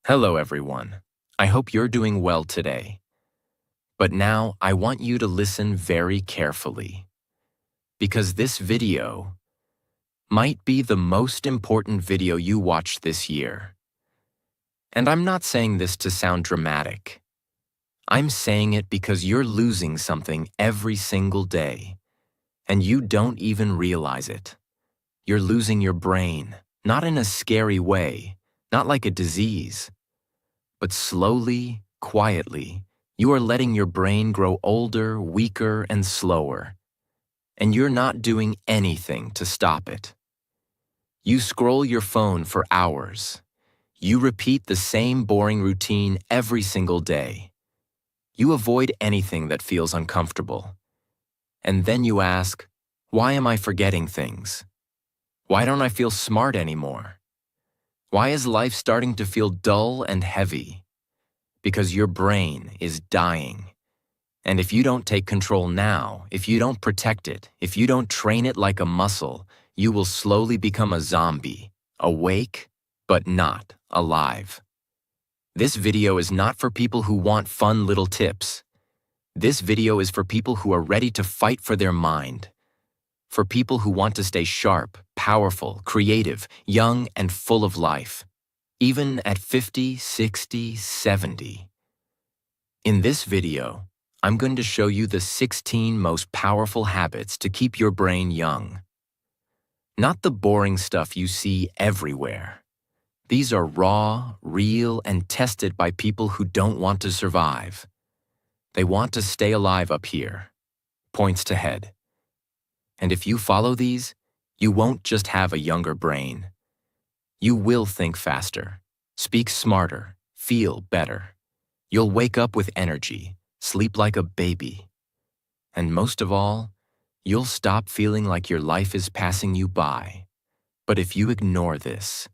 Hello everyone. I hope you're doing well today. But now I want you to listen very carefully, because this video might be the most important video you watch this year. And I'm not saying this to sound dramatic. I'm saying it because you're losing something every single day, and you don't even realize it. You're losing your brain, not in a scary way, not like a disease. But slowly, quietly, you are letting your brain grow older, weaker, and slower. And you're not doing anything to stop it. You scroll your phone for hours. You repeat the same boring routine every single day. You avoid anything that feels uncomfortable. And then you ask, why am I forgetting things? Why don't I feel smart anymore? Why is life starting to feel dull and heavy? Because your brain is dying. And if you don't take control now, if you don't protect it, if you don't train it like a muscle, you will slowly become a zombie, awake, but not alive. This video is not for people who want fun little tips. This video is for people who are ready to fight for their mind. For people who want to stay sharp, powerful, creative, young, and full of life. Even at 50, 60, 70. In this video, I'm going to show you the 16 most powerful habits to keep your brain young. Not the boring stuff you see everywhere. These are raw, real, and tested by people who don't want to survive. They want to stay alive up here. Points to head. And if you follow these, you won't just have a younger brain. You will think faster, speak smarter, feel better. You'll wake up with energy, sleep like a baby. And most of all, you'll stop feeling like your life is passing you by. But if you ignore this,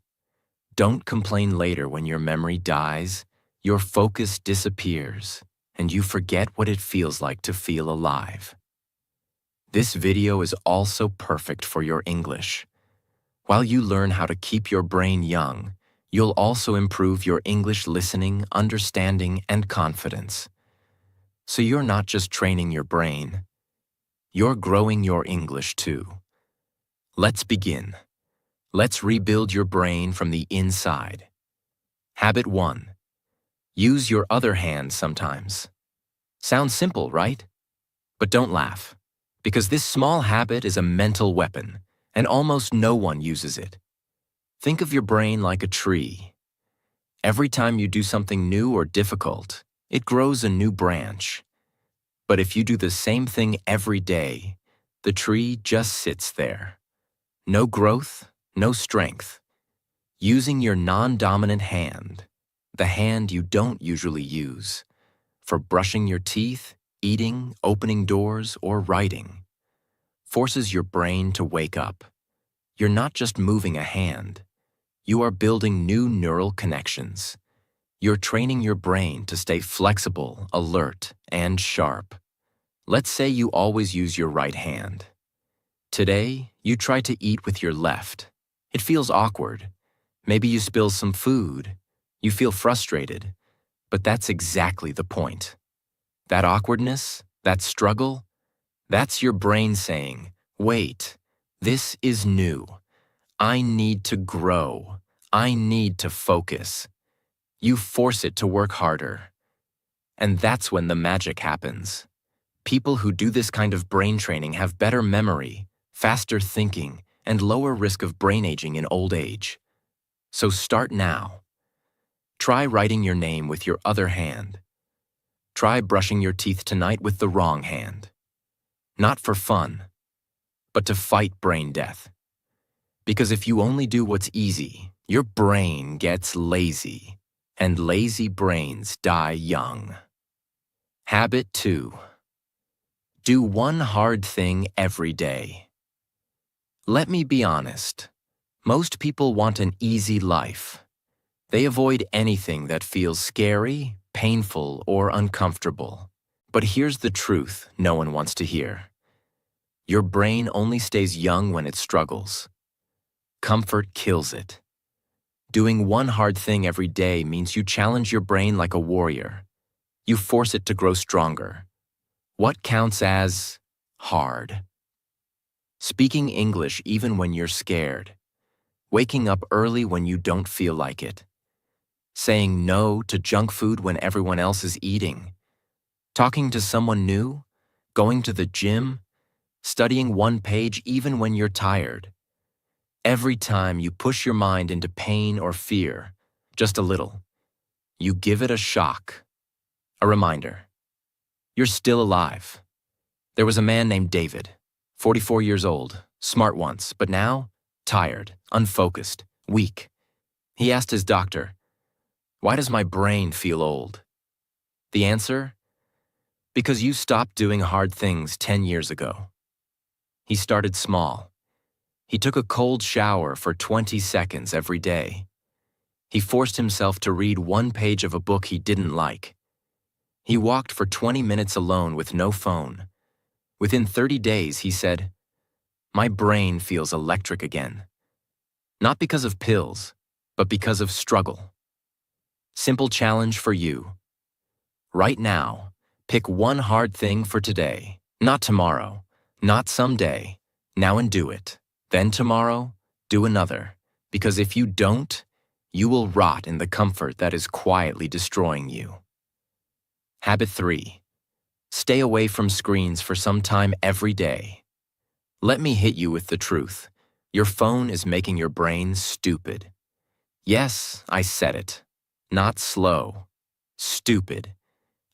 don't complain later when your memory dies, your focus disappears, and you forget what it feels like to feel alive. This video is also perfect for your English. While you learn how to keep your brain young, you'll also improve your English listening, understanding, and confidence. So you're not just training your brain, you're growing your English too. Let's begin. Let's rebuild your brain from the inside. Habit 1. Use your other hand sometimes. Sounds simple, right? But don't laugh, because this small habit is a mental weapon, and almost no one uses it. Think of your brain like a tree. Every time you do something new or difficult, it grows a new branch. But if you do the same thing every day, the tree just sits there. No growth, no strength. Using your non-dominant hand, the hand you don't usually use, for brushing your teeth, eating, opening doors, or writing, forces your brain to wake up. You're not just moving a hand. You are building new neural connections. You're training your brain to stay flexible, alert, and sharp. Let's say you always use your right hand. Today, you try to eat with your left. It feels awkward. Maybe you spill some food. You feel frustrated. But that's exactly the point. That awkwardness, that struggle, that's your brain saying, wait, this is new. I need to grow. I need to focus. You force it to work harder. And that's when the magic happens. People who do this kind of brain training have better memory, faster thinking, and lower risk of brain aging in old age. So start now. Try writing your name with your other hand. Try brushing your teeth tonight with the wrong hand. Not for fun, but to fight brain death. Because if you only do what's easy, your brain gets lazy, and lazy brains die young. Habit 2. Do one hard thing every day. Let me be honest. Most people want an easy life. They avoid anything that feels scary, painful, or uncomfortable. But here's the truth no one wants to hear. Your brain only stays young when it struggles. Comfort kills it. Doing one hard thing every day means you challenge your brain like a warrior. You force it to grow stronger. What counts as hard? Speaking English even when you're scared. Waking up early when you don't feel like it. Saying no to junk food when everyone else is eating. Talking to someone new. Going to the gym. Studying one page even when you're tired. Every time you push your mind into pain or fear, just a little, you give it a shock. A reminder. You're still alive. There was a man named David, 44 years old, smart once, but now tired, unfocused, weak. He asked his doctor, "Why does my brain feel old?" The answer? Because you stopped doing hard things 10 years ago. He started small. He took a cold shower for 20 seconds every day. He forced himself to read one page of a book he didn't like. He walked for 20 minutes alone with no phone. Within 30 days, he said, "My brain feels electric again." Not because of pills, but because of struggle. Simple challenge for you. Right now, pick one hard thing for today, not tomorrow, not someday. Now and do it. Then tomorrow, do another. Because if you don't, you will rot in the comfort that is quietly destroying you. Habit 3. Stay away from screens for some time every day. Let me hit you with the truth. Your phone is making your brain stupid. Yes, I said it. Not slow. Stupid.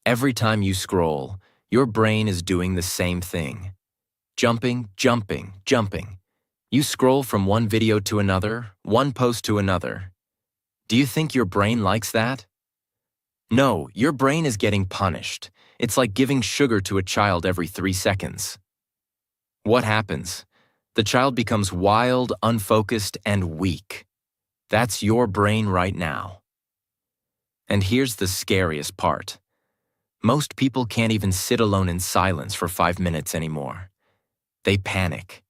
Every time you scroll, your brain is doing the same thing. Jumping, jumping, jumping. You scroll from one video to another, one post to another. Do you think your brain likes that? No, your brain is getting punished. It's like giving sugar to a child every 3 seconds. What happens? The child becomes wild, unfocused, and weak. That's your brain right now. And here's the scariest part. Most people can't even sit alone in silence for 5 minutes anymore. They panic.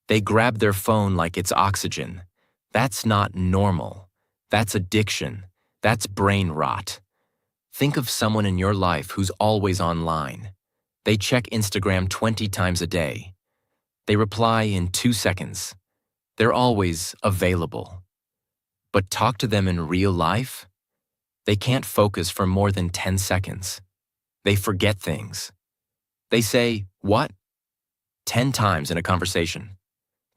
They grab their phone like it's oxygen. That's not normal. That's addiction. That's brain rot. Think of someone in your life who's always online. They check Instagram 20 times a day. They reply in 2 seconds. They're always available. But talk to them in real life? They can't focus for more than 10 seconds. They forget things. They say, "What?" 10 times in a conversation.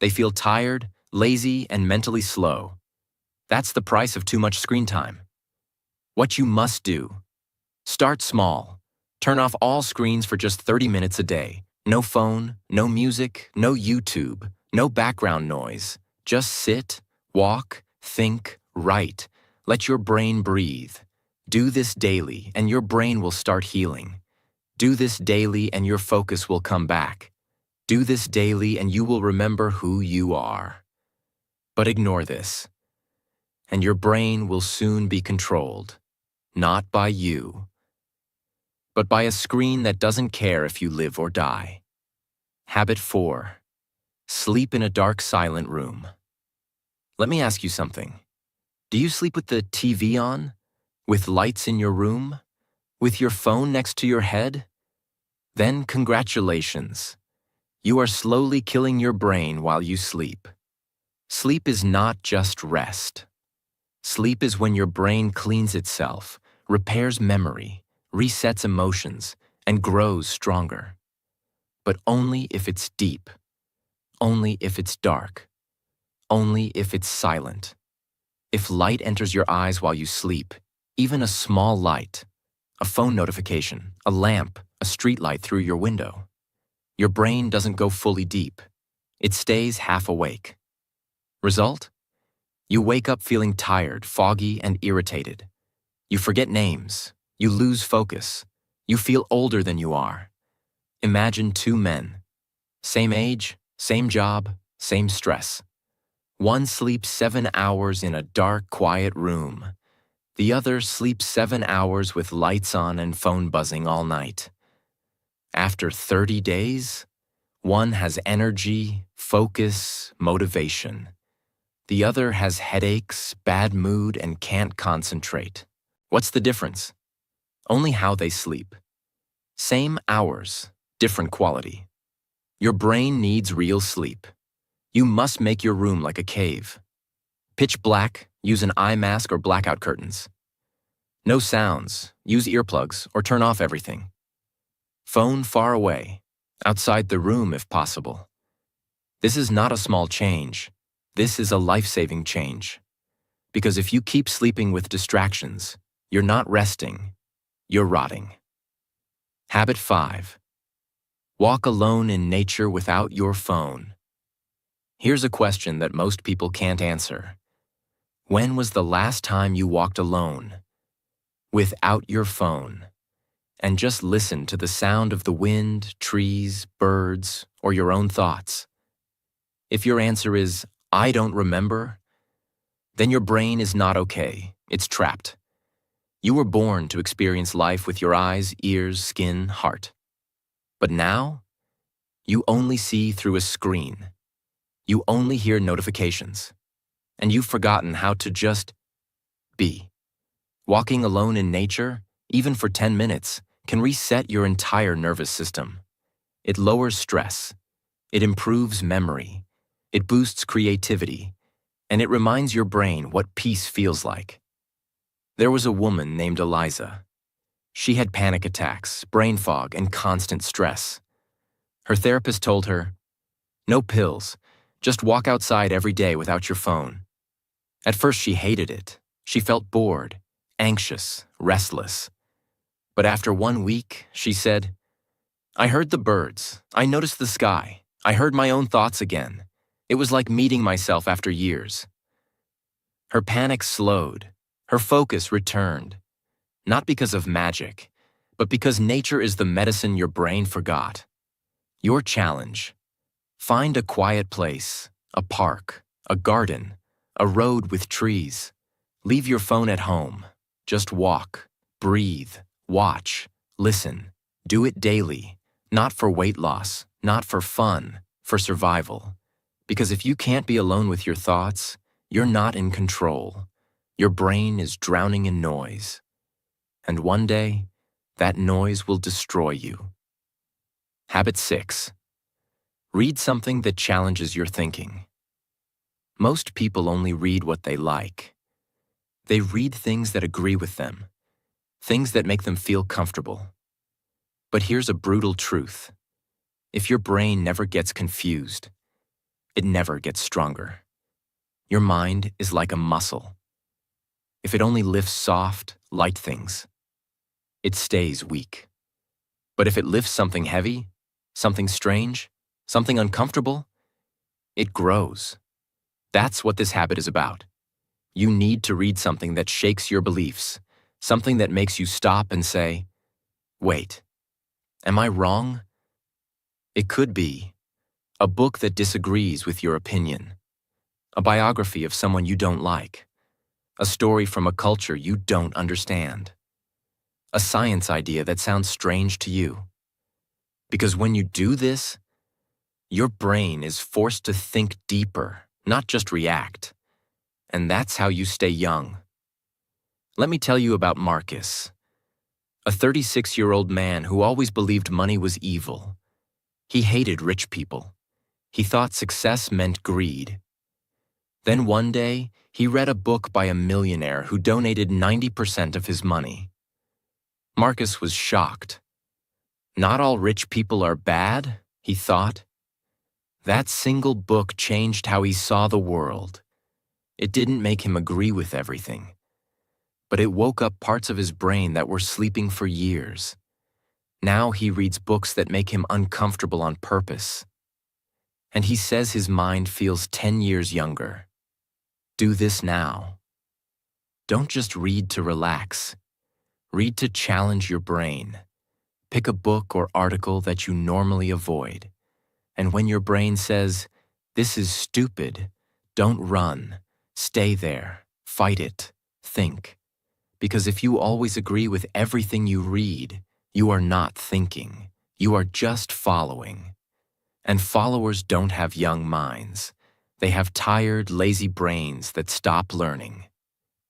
They feel tired, lazy, and mentally slow. That's the price of too much screen time. What you must do: start small. Turn off all screens for just 30 minutes a day. No phone, no music, no YouTube, no background noise. Just sit, walk, think, write. Let your brain breathe. Do this daily, and your brain will start healing. Do this daily, and your focus will come back. Do this daily, and you will remember who you are. But ignore this, and your brain will soon be controlled, not by you, but by a screen that doesn't care if you live or die. Habit 4. Sleep in a dark, silent room. Let me ask you something. Do you sleep with the TV on? With lights in your room? With your phone next to your head? Then congratulations. You are slowly killing your brain while you sleep. Sleep is not just rest. Sleep is when your brain cleans itself, repairs memory, resets emotions, and grows stronger. But only if it's deep. Only if it's dark. Only if it's silent. If light enters your eyes while you sleep, even a small light, a phone notification, a lamp, a street light through your window, your brain doesn't go fully deep. It stays half awake. Result? You wake up feeling tired, foggy, and irritated. You forget names. You lose focus. You feel older than you are. Imagine 2 men. Same age, same job, same stress. One sleeps 7 hours in a dark, quiet room. The other sleeps 7 hours with lights on and phone buzzing all night. After 30 days, one has energy, focus, motivation. The other has headaches, bad mood, and can't concentrate. What's the difference? Only how they sleep. Same hours, different quality. Your brain needs real sleep. You must make your room like a cave. Pitch black, use an eye mask or blackout curtains. No sounds, use earplugs or turn off everything. Phone far away, outside the room if possible. This is not a small change. This is a life-saving change. Because if you keep sleeping with distractions, you're not resting, you're rotting. Habit 5. Walk alone in nature without your phone. Here's a question that most people can't answer. When was the last time you walked alone, without your phone, and just listened to the sound of the wind, trees, birds, or your own thoughts? If your answer is, I don't remember, then your brain is not okay. It's trapped. You were born to experience life with your eyes, ears, skin, heart. But now, you only see through a screen. You only hear notifications. And you've forgotten how to just be. Walking alone in nature, even for 10 minutes, can reset your entire nervous system. It lowers stress. It improves memory. It boosts creativity. And it reminds your brain what peace feels like. There was a woman named Eliza. She had panic attacks, brain fog, and constant stress. Her therapist told her, "No pills, just walk outside every day without your phone." At first she hated it. She felt bored, anxious, restless. But after 1 week, she said, "I heard the birds, I noticed the sky, I heard my own thoughts again. It was like meeting myself after years." Her panic slowed. Her focus returned, not because of magic, but because nature is the medicine your brain forgot. Your challenge: find a quiet place, a park, a garden, a road with trees. Leave your phone at home. Just walk, breathe, watch, listen. Do it daily, not for weight loss, not for fun, for survival. Because if you can't be alone with your thoughts, you're not in control. Your brain is drowning in noise. And one day, that noise will destroy you. Habit 6. Read something that challenges your thinking. Most people only read what they like. They read things that agree with them, things that make them feel comfortable. But here's a brutal truth. If your brain never gets confused, it never gets stronger. Your mind is like a muscle. If it only lifts soft, light things, it stays weak. But if it lifts something heavy, something strange, something uncomfortable, it grows. That's what this habit is about. You need to read something that shakes your beliefs, something that makes you stop and say, "Wait, am I wrong?" It could be a book that disagrees with your opinion, a biography of someone you don't like, a story from a culture you don't understand, a science idea that sounds strange to you. Because when you do this, your brain is forced to think deeper, not just react. And that's how you stay young. Let me tell you about Marcus, a 36-year-old man who always believed money was evil. He hated rich people. He thought success meant greed. Then one day, he read a book by a millionaire who donated 90% of his money. Marcus was shocked. Not all rich people are bad, he thought. That single book changed how he saw the world. It didn't make him agree with everything, but it woke up parts of his brain that were sleeping for years. Now he reads books that make him uncomfortable on purpose. And he says his mind feels 10 years younger. Do this now. Don't just read to relax. Read to challenge your brain. Pick a book or article that you normally avoid. And when your brain says, "This is stupid," don't run. Stay there. Fight it. Think. Because if you always agree with everything you read, you are not thinking. You are just following. And followers don't have young minds. They have tired, lazy brains that stop learning.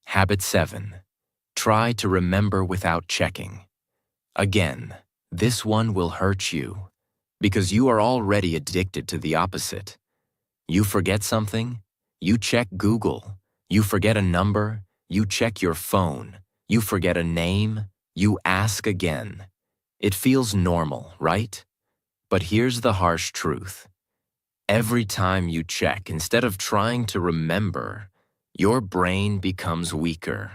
Habit 7. Try to remember without checking. Again, this one will hurt you because you are already addicted to the opposite. You forget something, you check Google. You forget a number, you check your phone. You forget a name, you ask again. It feels normal, right? But here's the harsh truth. Every time you check, instead of trying to remember, your brain becomes weaker.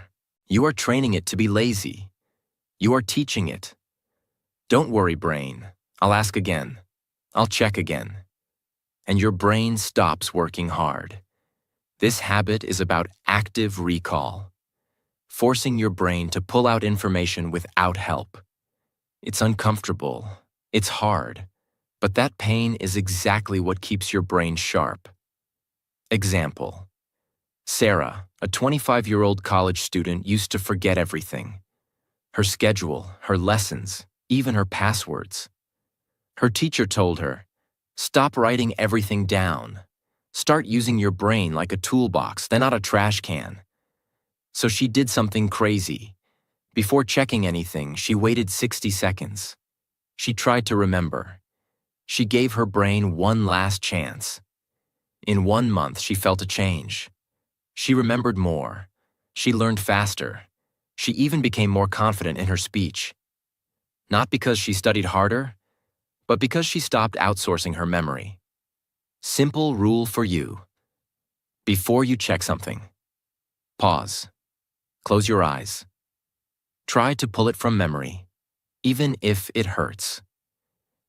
You are training it to be lazy. You are teaching it. Don't worry, brain. I'll ask again. I'll check again. And your brain stops working hard. This habit is about active recall, forcing your brain to pull out information without help. It's uncomfortable. It's hard. But that pain is exactly what keeps your brain sharp. Example. Sarah, a 25-year-old college student, used to forget everything. Her schedule, her lessons, even her passwords. Her teacher told her, "Stop writing everything down. Start using your brain like a toolbox, then not a trash can." So she did something crazy. Before checking anything, she waited 60 seconds. She tried to remember. She gave her brain one last chance. In 1 month, she felt a change. She remembered more. She learned faster. She even became more confident in her speech. Not because she studied harder, but because she stopped outsourcing her memory. Simple rule for you. Before you check something, pause. Close your eyes. Try to pull it from memory, even if it hurts.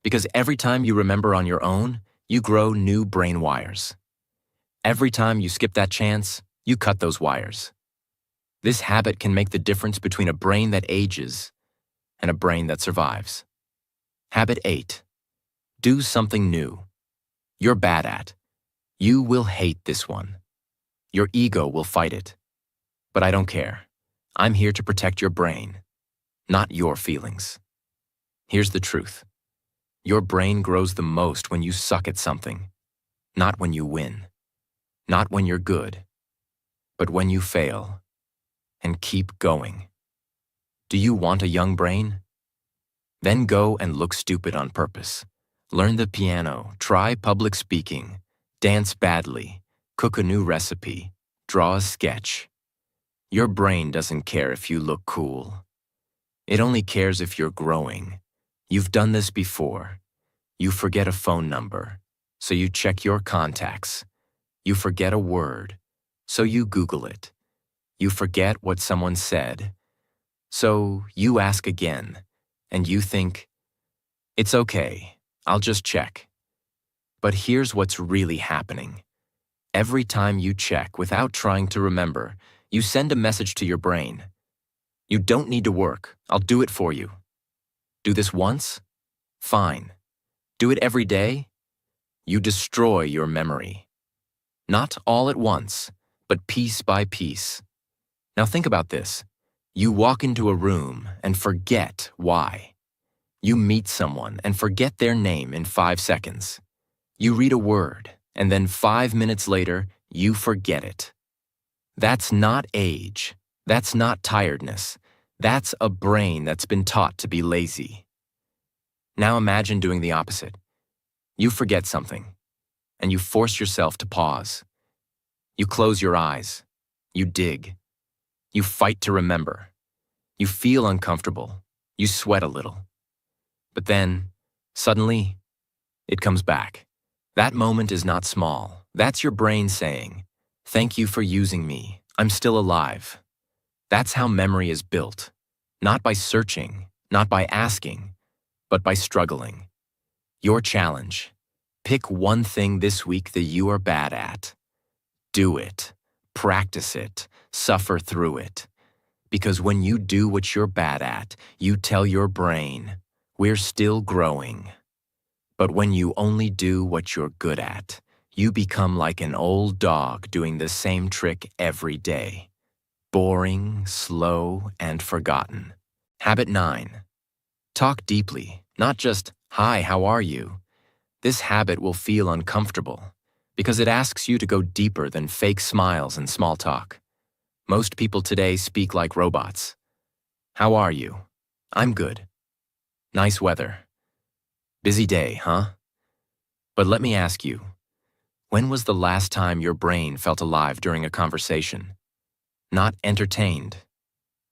Because every time you remember on your own, you grow new brain wires. Every time you skip that chance, you cut those wires. This habit can make the difference between a brain that ages and a brain that survives. Habit 8. Do something new. You're bad at. You will hate this one. Your ego will fight it. But I don't care. I'm here to protect your brain, not your feelings. Here's the truth. Your brain grows the most when you suck at something, not when you win, not when you're good, but when you fail. And keep going. Do you want a young brain? Then go and look stupid on purpose. Learn the piano, try public speaking, dance badly, cook a new recipe, draw a sketch. Your brain doesn't care if you look cool. It only cares if you're growing. You've done this before. You forget a phone number, so you check your contacts. You forget a word, so you Google it. You forget what someone said, so you ask again, and you think, "It's okay, I'll just check." But here's what's really happening. Every time you check without trying to remember, you send a message to your brain. You don't need to work, I'll do it for you. Do this once? Fine. Do it every day? You destroy your memory. Not all at once, but piece by piece. Now think about this. You walk into a room and forget why. You meet someone and forget their name in 5 seconds. You read a word, and then 5 minutes later, you forget it. That's not age. That's not tiredness. That's a brain that's been taught to be lazy. Now imagine doing the opposite. You forget something, and you force yourself to pause. You close your eyes. You dig. You fight to remember. You feel uncomfortable. You sweat a little. But then, suddenly, it comes back. That moment is not small. That's your brain saying, "Thank you for using me. I'm still alive." That's how memory is built. Not by searching, not by asking, but by struggling. Your challenge. Pick one thing this week that you are bad at. Do it. Practice it. Suffer through it. Because when you do what you're bad at, you tell your brain, "We're still growing." But when you only do what you're good at, you become like an old dog doing the same trick every day. Boring, slow, and forgotten. Habit 9. Talk deeply, not just, "Hi, how are you?" This habit will feel uncomfortable, because it asks you to go deeper than fake smiles and small talk. Most people today speak like robots. How are you? I'm good. Nice weather. Busy day, huh? But let me ask you, when was the last time your brain felt alive during a conversation? Not entertained,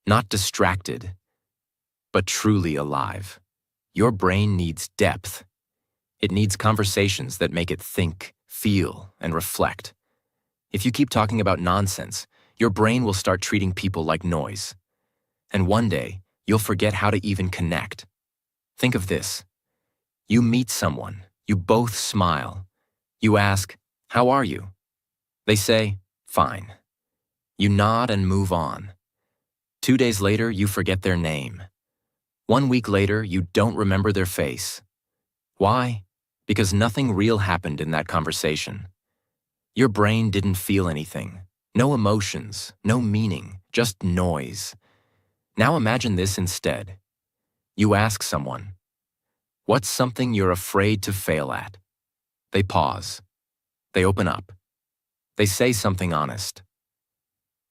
not distracted, but truly alive. Your brain needs depth. It needs conversations that make it think, feel, and reflect. If you keep talking about nonsense, your brain will start treating people like noise. And one day, you'll forget how to even connect. Think of this. You meet someone, you both smile. You ask, "How are you?" They say, "Fine." You nod and move on. 2 days later, you forget their name. 1 week later, you don't remember their face. Why? Because nothing real happened in that conversation. Your brain didn't feel anything. No emotions, no meaning, just noise. Now imagine this instead. You ask someone, "What's something you're afraid to fail at?" They pause. They open up. They say something honest.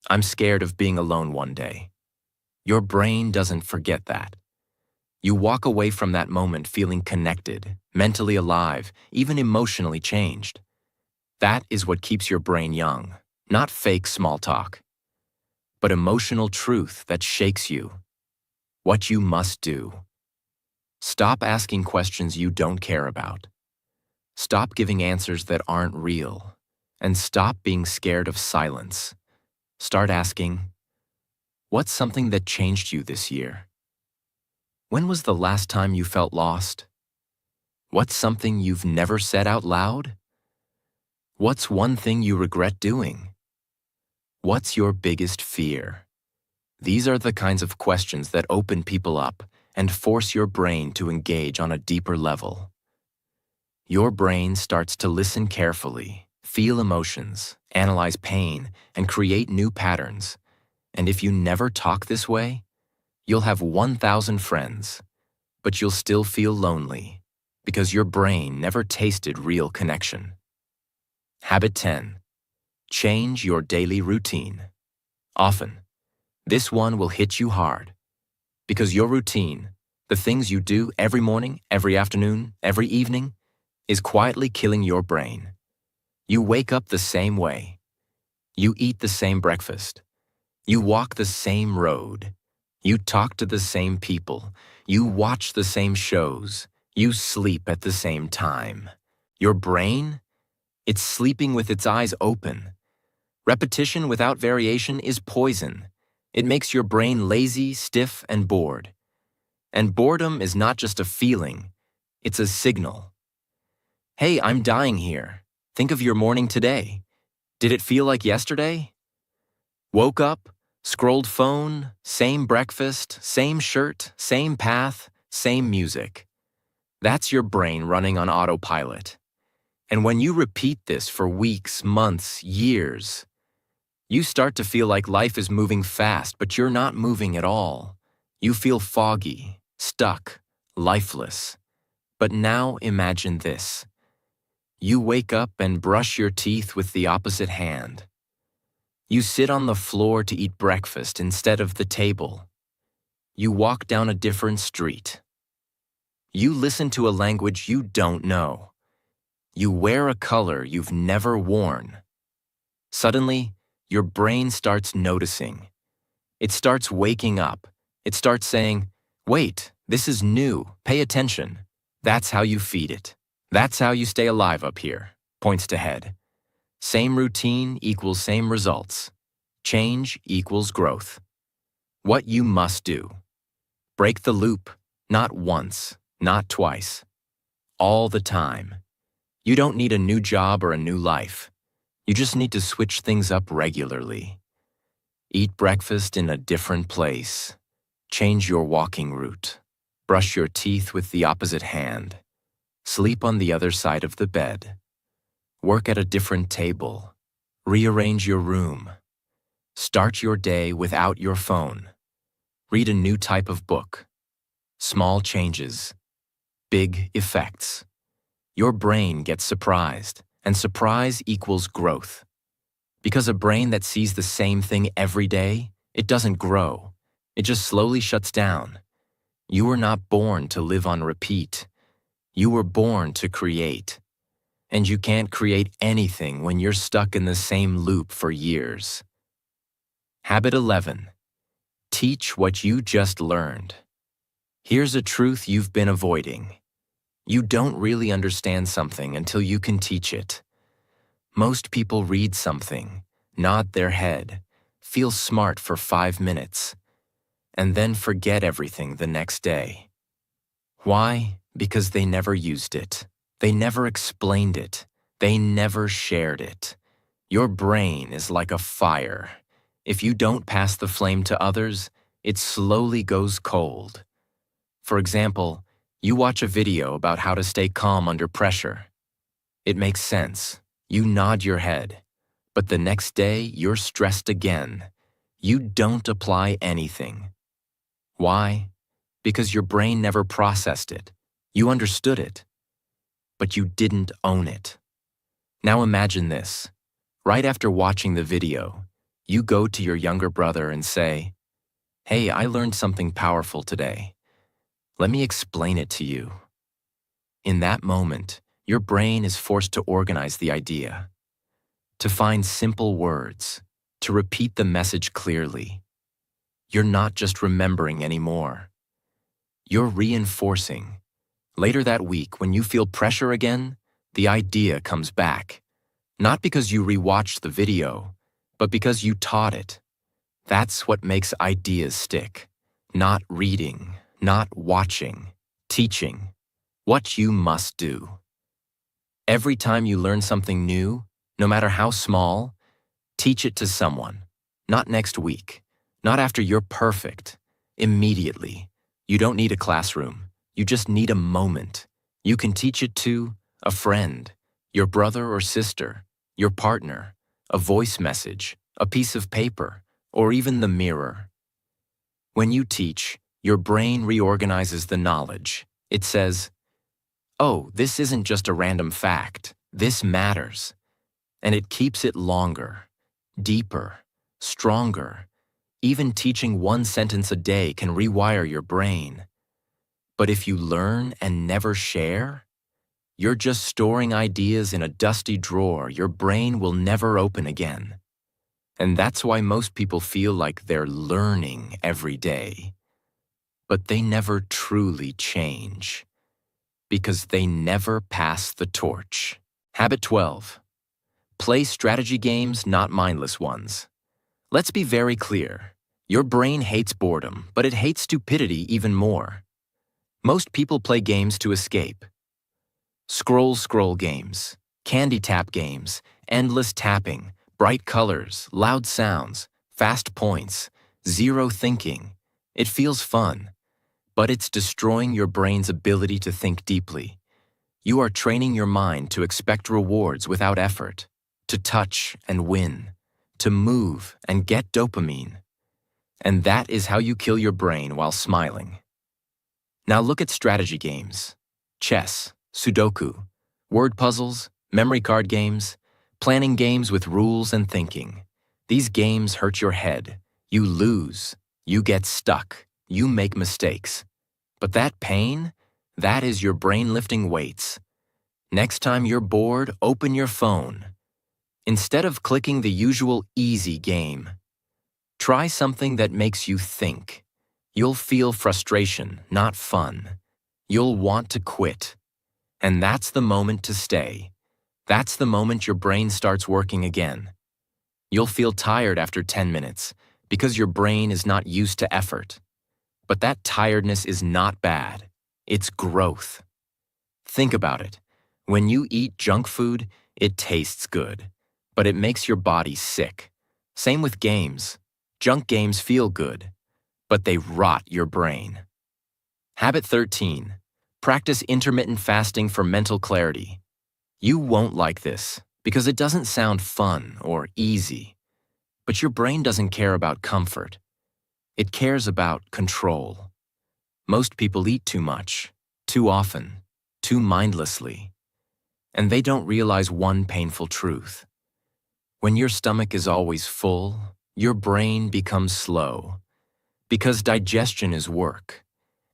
"I'm scared of being alone one day." Your brain doesn't forget that. You walk away from that moment feeling connected, mentally alive, even emotionally changed. That is what keeps your brain young, not fake small talk, but emotional truth that shakes you. What you must do. Stop asking questions you don't care about. Stop giving answers that aren't real. And stop being scared of silence. Start asking, what's something that changed you this year? When was the last time you felt lost? What's something you've never said out loud? What's one thing you regret doing? What's your biggest fear? These are the kinds of questions that open people up and force your brain to engage on a deeper level. Your brain starts to listen carefully, feel emotions, analyze pain, and create new patterns. And if you never talk this way, you'll have 1,000 friends, but you'll still feel lonely because your brain never tasted real connection. Habit 10. Change your daily routine. Often, this one will hit you hard because your routine, the things you do every morning, every afternoon, every evening, is quietly killing your brain. You wake up the same way. You eat the same breakfast. You walk the same road. You talk to the same people. You watch the same shows. You sleep at the same time. Your brain? It's sleeping with its eyes open. Repetition without variation is poison. It makes your brain lazy, stiff, and bored. And boredom is not just a feeling, it's a signal. Hey, I'm dying here. Think of your morning today. Did it feel like yesterday? Woke up, scrolled phone, same breakfast, same shirt, same path, same music. That's your brain running on autopilot. And when you repeat this for weeks, months, years, you start to feel like life is moving fast, but you're not moving at all. You feel foggy, stuck, lifeless. But now imagine this. You wake up and brush your teeth with the opposite hand. You sit on the floor to eat breakfast instead of the table. You walk down a different street. You listen to a language you don't know. You wear a color you've never worn. Suddenly, your brain starts noticing. It starts waking up. It starts saying, "Wait, this is new. Pay attention." That's how you feed it. That's how you stay alive up here. Points to head. Same routine equals same results. Change equals growth. What you must do. Break the loop, not once, not twice. All the time. You don't need a new job or a new life. You just need to switch things up regularly. Eat breakfast in a different place. Change your walking route. Brush your teeth with the opposite hand. Sleep on the other side of the bed. Work at a different table. Rearrange your room. Start your day without your phone. Read a new type of book. Small changes. Big effects. Your brain gets surprised, And surprise equals growth. Because a brain that sees the same thing every day, it doesn't grow. It just slowly shuts down. You were not born to live on repeat. You were born to create. And you can't create anything when you're stuck in the same loop for years. Habit 11. Teach what you just learned. Here's a truth you've been avoiding. You don't really understand something until you can teach it. Most people read something, nod their head, feel smart for 5 minutes, and then forget everything the next day. Why? Because they never used it. They never explained it. They never shared it. Your brain is like a fire. If you don't pass the flame to others, it slowly goes cold. For example, you watch a video about how to stay calm under pressure. It makes sense. You nod your head. But the next day, you're stressed again. You don't apply anything. Why? Because your brain never processed it. You understood it, but you didn't own it. Now imagine this. Right after watching the video, you go to your younger brother and say, "Hey, I learned something powerful today. Let me explain it to you." In that moment, your brain is forced to organize the idea, to find simple words, to repeat the message clearly. You're not just remembering anymore. You're reinforcing. Later that week, when you feel pressure again, the idea comes back. Not because you rewatched the video, but because you taught it. That's what makes ideas stick. Not reading, not watching, teaching. What you must do. Every time you learn something new, no matter how small, teach it to someone. Not next week, not after you're perfect. Immediately. You don't need a classroom. You just need a moment. You can teach it to a friend, your brother or sister, your partner, a voice message, a piece of paper, or even the mirror. When you teach, your brain reorganizes the knowledge. It says, "Oh, this isn't just a random fact. This matters." And it keeps it longer, deeper, stronger. Even teaching one sentence a day can rewire your brain. But if you learn and never share, you're just storing ideas in a dusty drawer your brain will never open again. And that's why most people feel like they're learning every day. But they never truly change, because they never pass the torch. Habit 12. Play strategy games, not mindless ones. Let's be very clear. Your brain hates boredom, but it hates stupidity even more. Most people play games to escape. Scroll games, candy tap games, endless tapping, bright colors, loud sounds, fast points, zero thinking. It feels fun, but it's destroying your brain's ability to think deeply. You are training your mind to expect rewards without effort, to touch and win, to move and get dopamine. And that is how you kill your brain while smiling. Now look at strategy games. Chess, Sudoku, word puzzles, memory card games, planning games with rules and thinking. These games hurt your head. You lose. You get stuck. You make mistakes. But that pain, that is your brain lifting weights. Next time you're bored, open your phone. Instead of clicking the usual easy game, try something that makes you think. You'll feel frustration, not fun. You'll want to quit. And that's the moment to stay. That's the moment your brain starts working again. You'll feel tired after 10 minutes because your brain is not used to effort. But that tiredness is not bad. It's growth. Think about it. When you eat junk food, it tastes good, but it makes your body sick. Same with games. Junk games feel good, but they rot your brain. Habit 13. Practice intermittent fasting for mental clarity. You won't like this because it doesn't sound fun or easy. But your brain doesn't care about comfort. It cares about control. Most people eat too much, too often, too mindlessly. and they don't realize one painful truth. When your stomach is always full, your brain becomes slow, because digestion is work.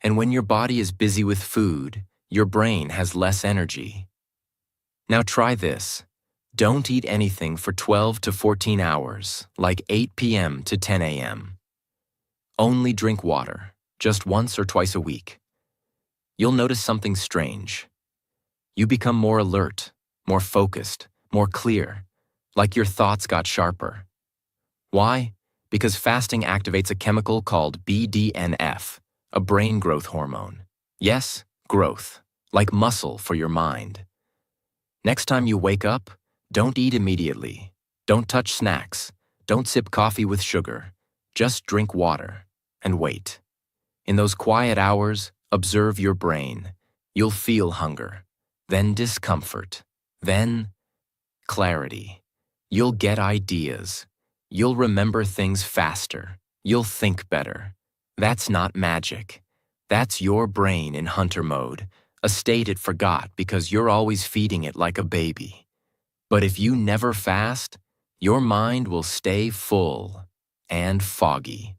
And when your body is busy with food, your brain has less energy. Now try this. Don't eat anything for 12 to 14 hours, like 8 p.m. to 10 a.m. Only drink water, just once or twice a week. You'll notice something strange. You become more alert, more focused, more clear, like your thoughts got sharper. Why? Because fasting activates a chemical called BDNF, a brain growth hormone. Yes, growth, like muscle for your mind. Next time you wake up, don't eat immediately. Don't touch snacks. Don't sip coffee with sugar. Just drink water and wait. In those quiet hours, observe your brain. You'll feel hunger, then discomfort, then clarity. You'll get ideas. You'll remember things faster. You'll think better. That's not magic. That's your brain in hunter mode, a state it forgot because you're always feeding it like a baby. But if you never fast, your mind will stay full and foggy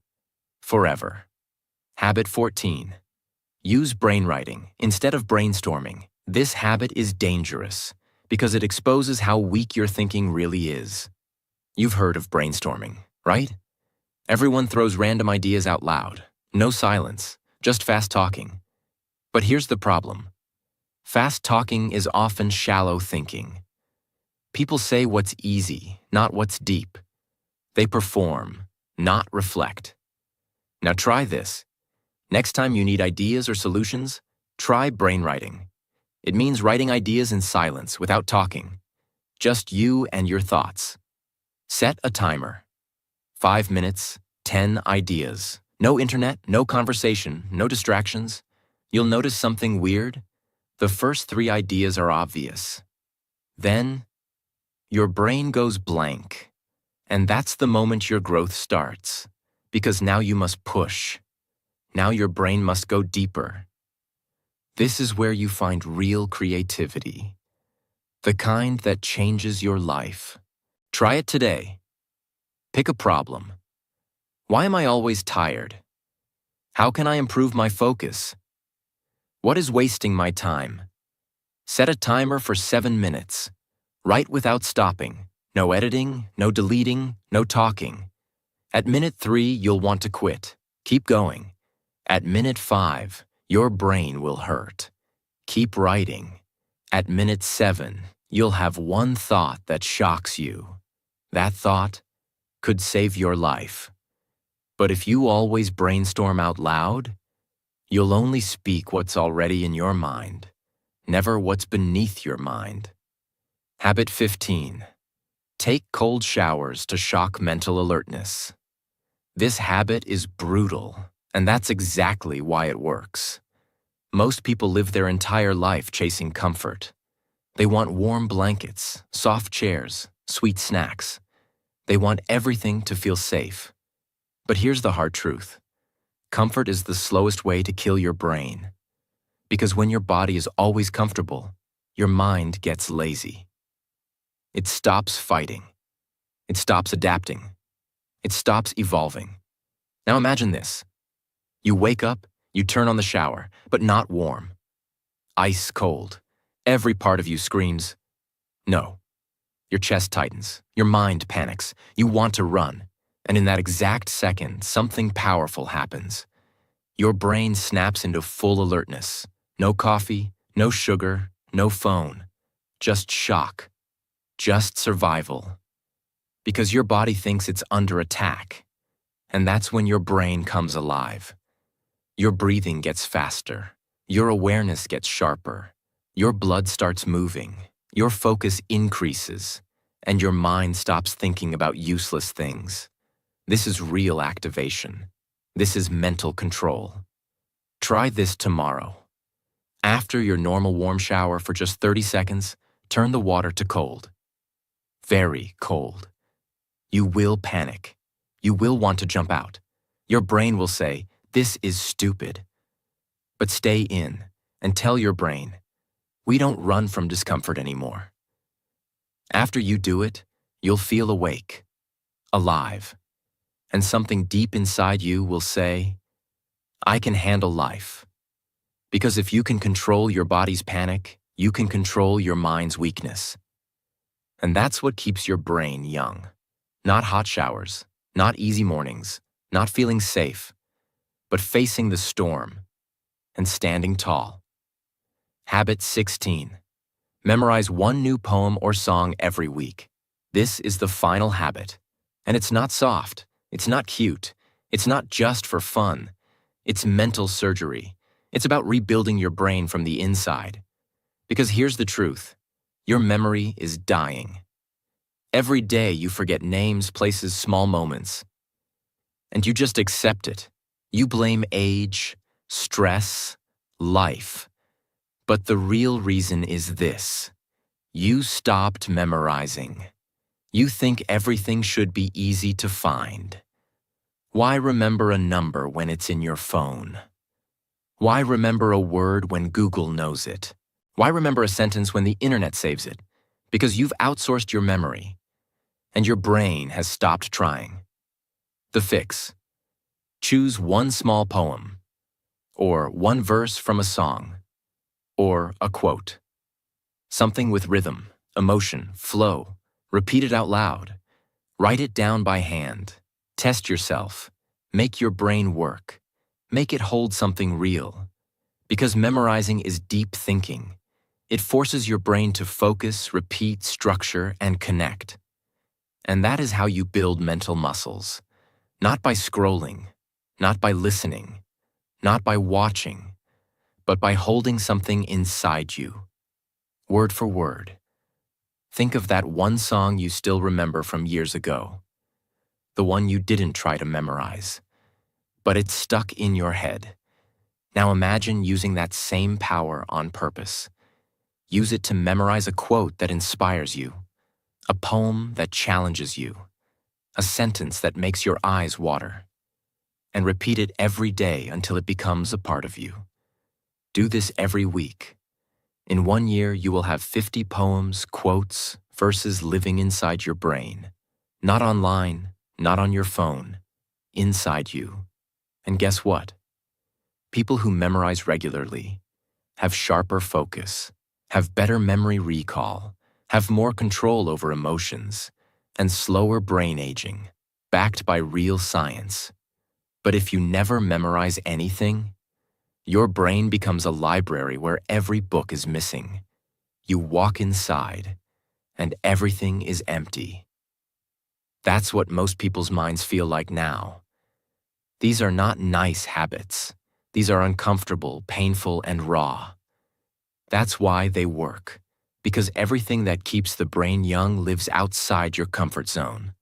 forever. Habit 14. Use brainwriting instead of brainstorming. This habit is dangerous because it exposes how weak your thinking really is. You've heard of brainstorming, right? Everyone throws random ideas out loud. No silence, just fast talking. But here's the problem. Fast talking is often shallow thinking. People say what's easy, not what's deep. They perform, not reflect. Now try this. Next time you need ideas or solutions, try brainwriting. It means writing ideas in silence without talking. Just you and your thoughts. Set a timer. 5 minutes, 10 ideas. No internet, no conversation, no distractions. You'll notice something weird. The first 3 ideas are obvious. Then, your brain goes blank. And that's the moment your growth starts. Because now you must push. Now your brain must go deeper. This is where you find real creativity. The kind that changes your life. Try it today. Pick a problem. Why am I always tired? How can I improve my focus? What is wasting my time? Set a timer for 7 minutes. Write without stopping. No editing, no deleting, no talking. At minute 3, you'll want to quit. Keep going. At minute 5, your brain will hurt. Keep writing. At minute 7, you'll have one thought that shocks you. That thought could save your life. But if you always brainstorm out loud, you'll only speak what's already in your mind, never what's beneath your mind. Habit 15. Take cold showers to shock mental alertness. This habit is brutal, and that's exactly why it works. Most people live their entire life chasing comfort. They want warm blankets, soft chairs, sweet snacks. They want everything to feel safe. But here's the hard truth. Comfort is the slowest way to kill your brain. Because when your body is always comfortable, your mind gets lazy. It stops fighting. It stops adapting. It stops evolving. Now imagine this. You wake up, you turn on the shower, but not warm. Ice cold. Every part of you screams, no. Your chest tightens. Your mind panics. You want to run. And in that exact second, something powerful happens. Your brain snaps into full alertness. No coffee, no sugar, no phone. Just shock. Just survival. Because your body thinks it's under attack. And that's when your brain comes alive. Your breathing gets faster. Your awareness gets sharper. Your blood starts moving. Your focus increases. And your mind stops thinking about useless things. This is real activation. This is mental control. Try this tomorrow. After your normal warm shower for just 30 seconds, turn the water to cold. Very cold. You will panic. You will want to jump out. Your brain will say, "This is stupid." But stay in and tell your brain, We don't run from discomfort anymore. After you do it, you'll feel awake, alive, and something deep inside you will say, I can handle life. Because if you can control your body's panic, you can control your mind's weakness. And that's what keeps your brain young. Not hot showers, not easy mornings, not feeling safe, but facing the storm and standing tall. Habit 16. Memorize one new poem or song every week. This is the final habit. And it's not soft, it's not cute, it's not just for fun. It's mental surgery. It's about rebuilding your brain from the inside. Because here's the truth. Your memory is dying. Every day you forget names, places, small moments. And you just accept it. You blame age, stress, life. But the real reason is this. You stopped memorizing. You think everything should be easy to find. Why remember a number when it's in your phone? Why remember a word when Google knows it? Why remember a sentence when the internet saves it? Because you've outsourced your memory, and your brain has stopped trying. The fix. Choose one small poem, or one verse from a song, or a quote. Something with rhythm, emotion, flow. Repeat it out loud. Write it down by hand. Test yourself. Make your brain work. Make it hold something real. Because memorizing is deep thinking. It forces your brain to focus, repeat, structure, and connect. And that is how you build mental muscles. Not by scrolling, not by listening, not by watching, but by holding something inside you. Word for word. Think of that one song you still remember from years ago. The one you didn't try to memorize, but it's stuck in your head. Now imagine using that same power on purpose. Use it to memorize a quote that inspires you, a poem that challenges you, a sentence that makes your eyes water. And repeat it every day until it becomes a part of you. Do this every week. In 1 year, you will have 50 poems, quotes, verses living inside your brain. Not online, not on your phone, inside you. And guess what? People who memorize regularly have sharper focus, have better memory recall, have more control over emotions, and slower brain aging, backed by real science. But if you never memorize anything, your brain becomes a library where every book is missing. You walk inside, and everything is empty. That's what most people's minds feel like now. These are not nice habits. These are uncomfortable, painful, and raw. That's why they work, because everything that keeps the brain young lives outside your comfort zone.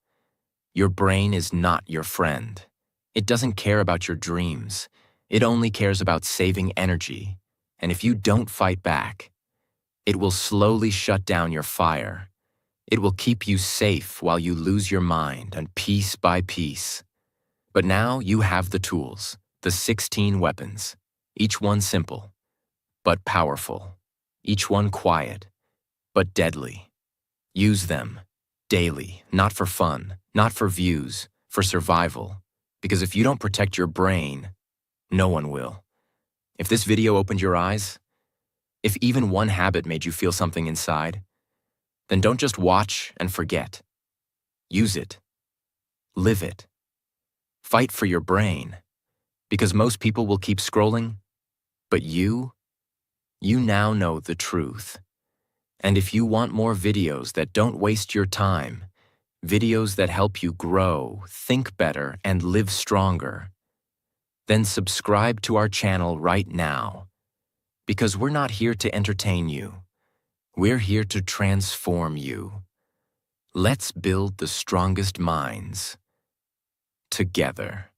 Your brain is not your friend. It doesn't care about your dreams. It only cares about saving energy. And if you don't fight back, it will slowly shut down your fire. It will keep you safe while you lose your mind, and piece by piece. But now you have the tools, the 16 weapons, each one simple, but powerful, each one quiet, but deadly. Use them daily, not for fun, not for views, for survival. Because if you don't protect your brain, no one will. If this video opened your eyes, if even one habit made you feel something inside, then don't just watch and forget. Use it. Live it. Fight for your brain. Because most people will keep scrolling, but you now know the truth. And if you want more videos that don't waste your time, videos that help you grow, think better, and live stronger, then subscribe to our channel right now. Because we're not here to entertain you. We're here to transform you. Let's build the strongest minds together.